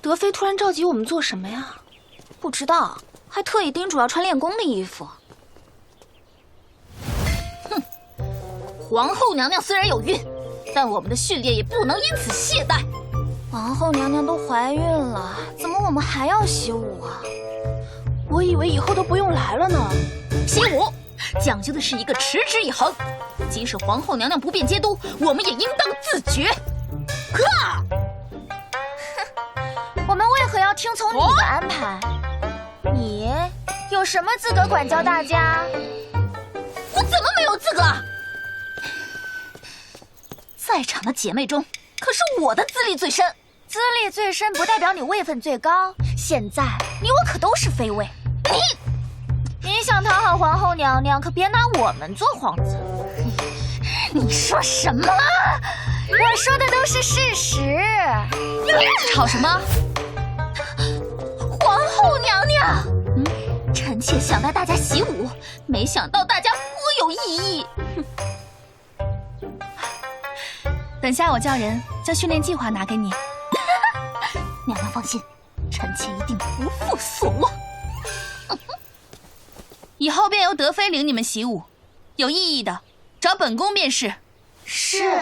德妃突然召集我们做什么呀？不知道，还特意叮嘱要穿练功的衣服。哼，皇后娘娘虽然有孕，但我们的训练也不能因此懈怠。皇后娘娘都怀孕了，怎么我们还要习武啊？我以为以后都不用来了呢。习武讲究的是一个持之以恒，即使皇后娘娘不便监督，我们也应当自觉。哈！我们为何要听从你的安排？你有什么资格管教大家？我怎么没有资格？在场的姐妹中，可是我的资历最深。资历最深不代表你位分最高。现在你我可都是妃位。你想讨好皇后娘娘，可别拿我们做幌子。你说什么？我说的都是事实。吵什么？皇后娘娘，臣妾想带大家习武，没想到大家颇有异议。等下我叫人将训练计划拿给你。娘娘放心，臣妾一定不负所望。以后便由德妃领你们习武，有异议的找本宫便是。是。